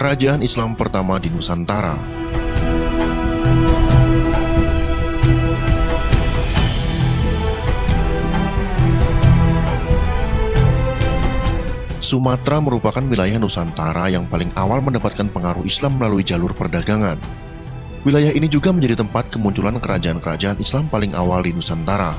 Kerajaan Islam pertama di Nusantara. Sumatera merupakan wilayah Nusantara yang paling awal mendapatkan pengaruh Islam melalui jalur perdagangan. Wilayah ini juga menjadi tempat kemunculan kerajaan-kerajaan Islam paling awal di Nusantara.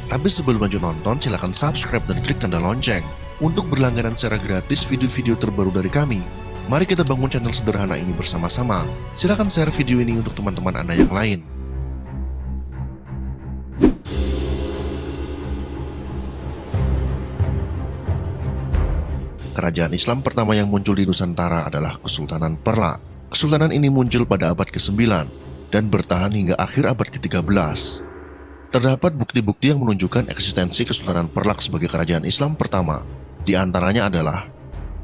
Tapi sebelum lanjut nonton, silakan subscribe dan klik tanda lonceng untuk berlangganan secara gratis video-video terbaru dari kami. Mari kita bangun channel sederhana ini bersama-sama. Silakan share video ini untuk teman-teman Anda yang lain. Kerajaan Islam pertama yang muncul di Nusantara adalah Kesultanan Perlak. Kesultanan ini muncul pada abad ke-9 dan bertahan hingga akhir abad ke-13. Terdapat bukti-bukti yang menunjukkan eksistensi Kesultanan Perlak sebagai kerajaan Islam pertama. Di antaranya adalah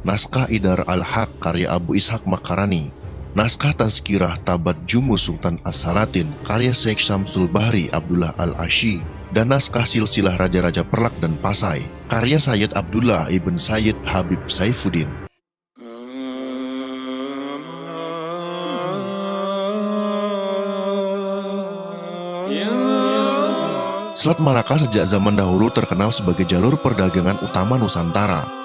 Naskah Idar al-Haq karya Abu Ishaq Makarani, Naskah Tazkirah Tabat Jumus Sultan As-Salatin karya Syekh Syamsul Bahri Abdullah Al-Asyi, dan Naskah Silsilah Raja-Raja Perlak dan Pasai karya Sayyid Abdullah ibn Sayyid Habib Saifuddin. Selat Malaka sejak zaman dahulu terkenal sebagai jalur perdagangan utama Nusantara.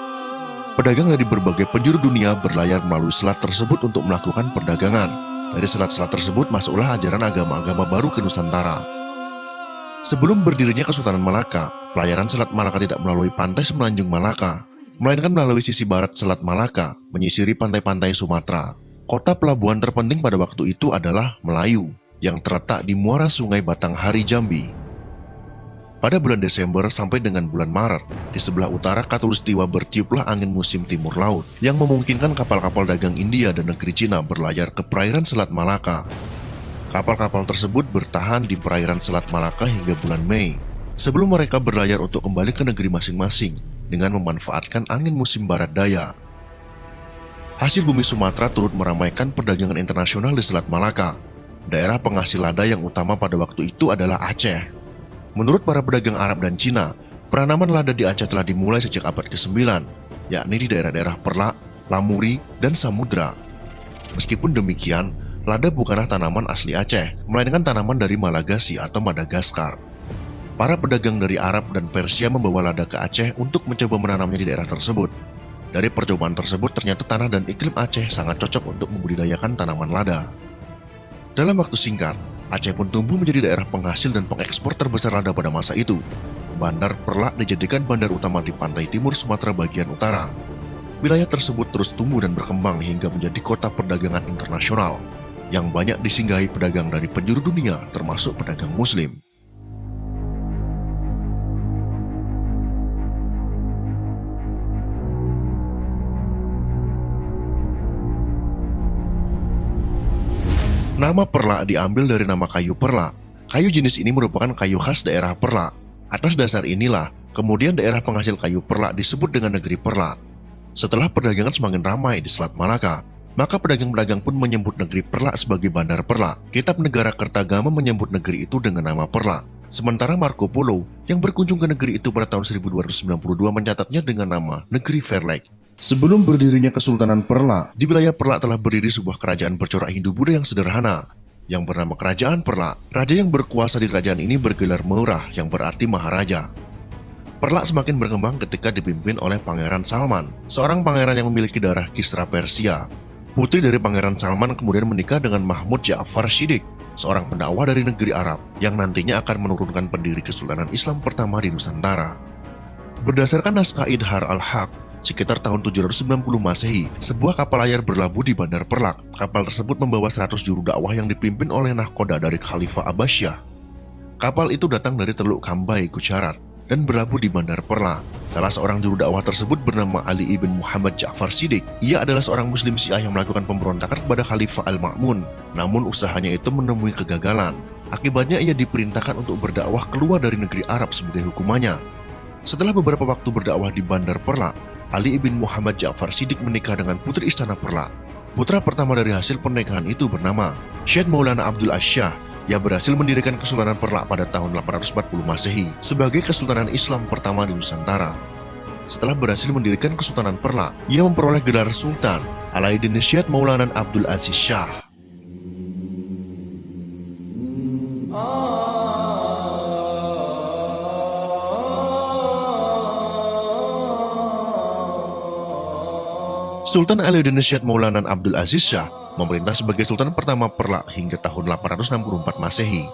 Pedagang dari berbagai penjuru dunia berlayar melalui selat tersebut untuk melakukan perdagangan. Dari selat-selat tersebut masuklah ajaran agama-agama baru ke Nusantara. Sebelum berdirinya Kesultanan Malaka, pelayaran Selat Malaka tidak melalui pantai semenanjung Malaka, melainkan melalui sisi barat Selat Malaka, menyisiri pantai-pantai Sumatera. Kota pelabuhan terpenting pada waktu itu adalah Melayu, yang terletak di muara Sungai Batanghari, Jambi. Pada bulan Desember sampai dengan bulan Maret, di sebelah utara Katulistiwa bertiuplah angin musim timur laut yang memungkinkan kapal-kapal dagang India dan negeri Cina berlayar ke perairan Selat Malaka. Kapal-kapal tersebut bertahan di perairan Selat Malaka hingga bulan Mei, sebelum mereka berlayar untuk kembali ke negeri masing-masing dengan memanfaatkan angin musim barat daya. Hasil bumi Sumatera turut meramaikan perdagangan internasional di Selat Malaka. Daerah penghasil lada yang utama pada waktu itu adalah Aceh. Menurut para pedagang Arab dan Cina, penanaman lada di Aceh telah dimulai sejak abad ke-9, yakni di daerah-daerah Perlak, Lamuri, dan Samudra. Meskipun demikian, lada bukanlah tanaman asli Aceh, melainkan tanaman dari Malagasy atau Madagaskar. Para pedagang dari Arab dan Persia membawa lada ke Aceh untuk mencoba menanamnya di daerah tersebut. Dari percobaan tersebut, ternyata tanah dan iklim Aceh sangat cocok untuk membudidayakan tanaman lada. Dalam waktu singkat, Aceh pun tumbuh menjadi daerah penghasil dan pengekspor terbesar lada pada masa itu. Bandar Perlak dijadikan bandar utama di pantai timur Sumatera bagian utara. Wilayah tersebut terus tumbuh dan berkembang hingga menjadi kota perdagangan internasional yang banyak disinggahi pedagang dari penjuru dunia termasuk pedagang muslim. Nama Perlak diambil dari nama kayu perlak. Kayu jenis ini merupakan kayu khas daerah Perlak. Atas dasar inilah, kemudian daerah penghasil kayu perlak disebut dengan negeri Perlak. Setelah perdagangan semakin ramai di Selat Malaka, maka pedagang-pedagang pun menyebut negeri Perlak sebagai Bandar Perlak. Kitab Negara Kertagama menyebut negeri itu dengan nama Perlak. Sementara Marco Polo yang berkunjung ke negeri itu pada tahun 1292 mencatatnya dengan nama Negeri Verlek. Sebelum berdirinya Kesultanan Perlak, di wilayah Perlak telah berdiri sebuah kerajaan bercorak Hindu-Buddha yang sederhana, yang bernama Kerajaan Perlak. Raja yang berkuasa di kerajaan ini bergelar Maurah, yang berarti Maharaja. Perlak semakin berkembang ketika dipimpin oleh Pangeran Salman, seorang pangeran yang memiliki darah Kisra Persia. Putri dari Pangeran Salman kemudian menikah dengan Mahmud Ja'far Shiddiq, seorang pendakwah dari negeri Arab, yang nantinya akan menurunkan pendiri Kesultanan Islam pertama di Nusantara. Berdasarkan Naskah Idar al-Haq, sekitar tahun 790 Masehi, sebuah kapal layar berlabuh di Bandar Perlak. Kapal tersebut membawa 100 juru dakwah yang dipimpin oleh nahkoda dari Khalifah Abbasiyah. Kapal itu datang dari Teluk Kambai, Gujarat, dan berlabuh di Bandar Perlak. Salah seorang juru dakwah tersebut bernama Ali ibn Muhammad Ja'far Shiddiq. Ia adalah seorang muslim Syiah yang melakukan pemberontakan kepada Khalifah Al-Ma'mun. Namun usahanya itu menemui kegagalan. Akibatnya ia diperintahkan untuk berdakwah keluar dari negeri Arab sebagai hukumannya. Setelah beberapa waktu berdakwah di Bandar Perlak, Ali ibn Muhammad Ja'far Shiddiq menikah dengan putri istana Perlak. Putra pertama dari hasil pernikahan itu bernama Syed Maulana Abdul Asyah, yang berhasil mendirikan Kesultanan Perlak pada tahun 840 Masehi sebagai Kesultanan Islam pertama di Nusantara. Setelah berhasil mendirikan Kesultanan Perlak, ia memperoleh gelar Sultan Alauddin Syed Maulana Abdul Aziz Shah. Sultan Alauddin Syed Maulana Abdul Aziz Shah memerintah sebagai Sultan pertama Perlak hingga tahun 864 Masehi.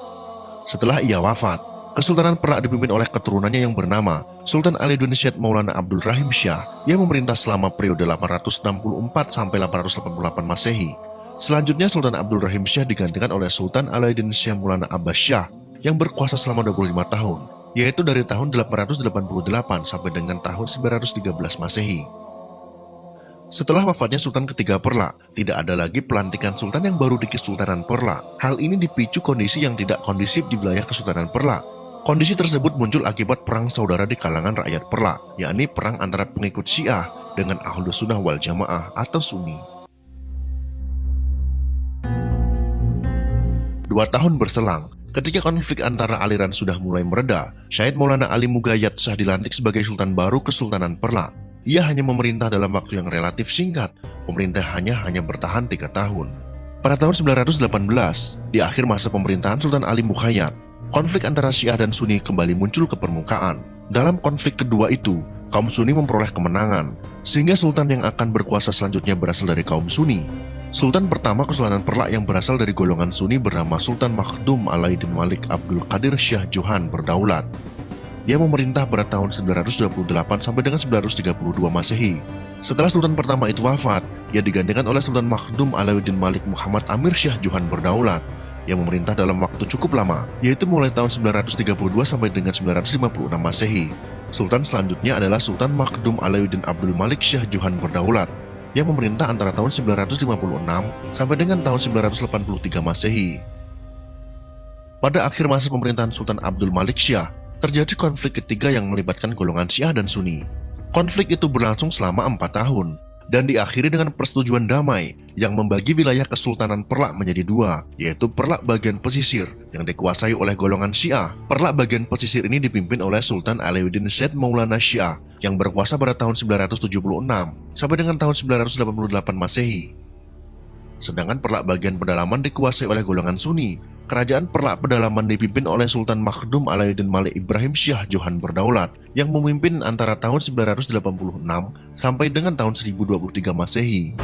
Setelah ia wafat, Kesultanan Perlak dipimpin oleh keturunannya yang bernama Sultan Alauddin Syed Maulana Abdul Rahim Shah yang memerintah selama periode 864 sampai 888 Masehi. Selanjutnya Sultan Abdul Rahim Shah digantikan oleh Sultan Alauddin Syed Maulana Abbas Shah yang berkuasa selama 25 tahun, yaitu dari tahun 888 sampai dengan tahun 913 Masehi. Setelah wafatnya Sultan ketiga Perlak, tidak ada lagi pelantikan Sultan yang baru di Kesultanan Perlak. Hal ini dipicu kondisi yang tidak kondusif di wilayah Kesultanan Perlak. Kondisi tersebut muncul akibat perang saudara di kalangan rakyat Perlak, yakni perang antara pengikut Syiah dengan Ahlus Sunnah wal Jamaah atau Sunni. 2 tahun berselang, ketika konflik antara aliran sudah mulai mereda, Syed Maulana Ali Mugayyad Shah dilantik sebagai Sultan baru Kesultanan Perlak. Ia hanya memerintah dalam waktu yang relatif singkat, pemerintahannya hanya bertahan 3 tahun. Pada tahun 918, di akhir masa pemerintahan Sultan Ali Mugayyad, konflik antara Syiah dan Sunni kembali muncul ke permukaan. Dalam konflik kedua itu, kaum Sunni memperoleh kemenangan, sehingga Sultan yang akan berkuasa selanjutnya berasal dari kaum Sunni. Sultan pertama Kesultanan Perlak yang berasal dari golongan Sunni bernama Sultan Makhdum Alauddin Malik Abdul Qadir Shah Johan berdaulat. Ia memerintah pada tahun 928 sampai dengan 932 Masehi. Setelah Sultan pertama itu wafat, ia digantikan oleh Sultan Makhdum Alauddin Malik Muhammad Amir Shah Johan berdaulat, yang memerintah dalam waktu cukup lama, yaitu mulai tahun 932 sampai dengan 956 Masehi. Sultan selanjutnya adalah Sultan Makhdum Alauddin Abdul Malik Shah Johan berdaulat, yang memerintah antara tahun 956 sampai dengan tahun 983 Masehi. Pada akhir masa pemerintahan Sultan Abdul Malik Shah, terjadi konflik ketiga yang melibatkan golongan Syiah dan Sunni. Konflik itu berlangsung selama 4 tahun dan diakhiri dengan persetujuan damai yang membagi wilayah Kesultanan Perlak menjadi 2, yaitu Perlak bagian pesisir yang dikuasai oleh golongan Syiah. Perlak bagian pesisir ini dipimpin oleh Sultan Alauddin Syed Maulana Shah yang berkuasa pada tahun 976 sampai dengan tahun 988 Masehi. Sedangkan Perlak bagian pedalaman dikuasai oleh golongan Sunni. Kerajaan Perlak pedalaman dipimpin oleh Sultan Makhdum Alauddin Malik Ibrahim Shah Johan berdaulat yang memimpin antara tahun 986 sampai dengan tahun 1023 Masehi.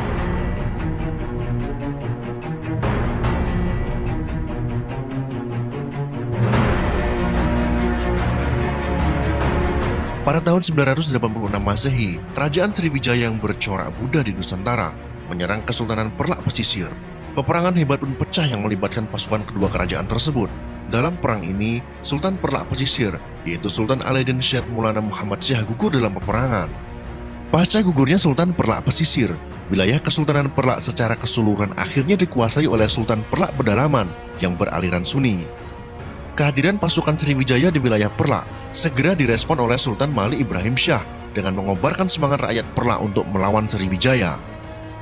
Pada tahun 986 Masehi, Kerajaan Sriwijaya yang bercorak Buddha di Nusantara menyerang Kesultanan Perlak pesisir. Peperangan hebat pun pecah yang melibatkan pasukan kedua kerajaan tersebut. Dalam perang ini, Sultan Perlak pesisir, yaitu Sultan Alauddin Syed Maulana Muhammad Shah gugur dalam peperangan. Pasca gugurnya Sultan Perlak pesisir, wilayah Kesultanan Perlak secara keseluruhan akhirnya dikuasai oleh Sultan Perlak pedalaman yang beraliran Sunni. Kehadiran pasukan Sriwijaya di wilayah Perlak segera direspon oleh Sultan Malik Ibrahim Shah dengan mengobarkan semangat rakyat Perlak untuk melawan Sriwijaya.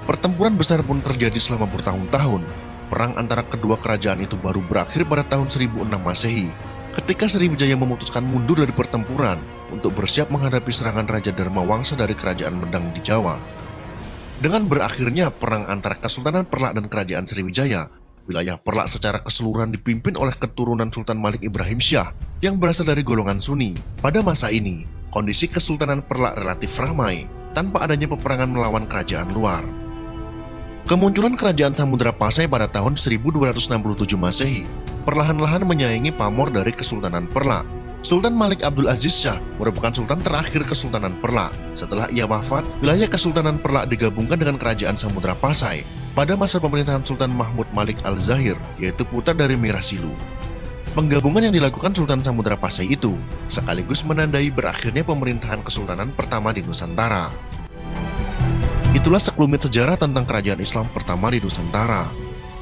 Pertempuran besar pun terjadi selama bertahun-tahun. Perang antara kedua kerajaan itu baru berakhir pada tahun 1006 Masehi, ketika Sriwijaya memutuskan mundur dari pertempuran untuk bersiap menghadapi serangan Raja Dharma Wangsa dari Kerajaan Medang di Jawa. Dengan berakhirnya perang antara Kesultanan Perlak dan Kerajaan Sriwijaya, wilayah Perlak secara keseluruhan dipimpin oleh keturunan Sultan Malik Ibrahim Shah yang berasal dari golongan Sunni. Pada masa ini, kondisi Kesultanan Perlak relatif ramai tanpa adanya peperangan melawan kerajaan luar. Kemunculan Kerajaan Samudra Pasai pada tahun 1267 Masehi perlahan-lahan menyaingi pamor dari Kesultanan Perlak. Sultan Malik Abdul Aziz Shah merupakan sultan terakhir Kesultanan Perlak. Setelah ia wafat, wilayah Kesultanan Perlak digabungkan dengan Kerajaan Samudra Pasai pada masa pemerintahan Sultan Mahmud Malik Al-Zahir, yaitu putra dari Mirah Silu. Penggabungan yang dilakukan Sultan Samudra Pasai itu sekaligus menandai berakhirnya pemerintahan Kesultanan pertama di Nusantara. Itulah sekelumit sejarah tentang kerajaan Islam pertama di Nusantara.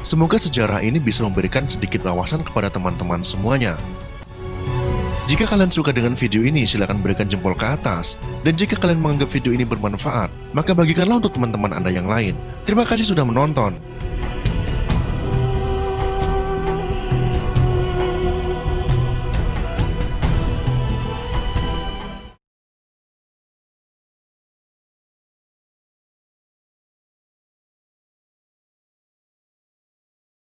Semoga sejarah ini bisa memberikan sedikit wawasan kepada teman-teman semuanya. Jika kalian suka dengan video ini, silahkan berikan jempol ke atas. Dan jika kalian menganggap video ini bermanfaat, maka bagikanlah untuk teman-teman Anda yang lain. Terima kasih sudah menonton.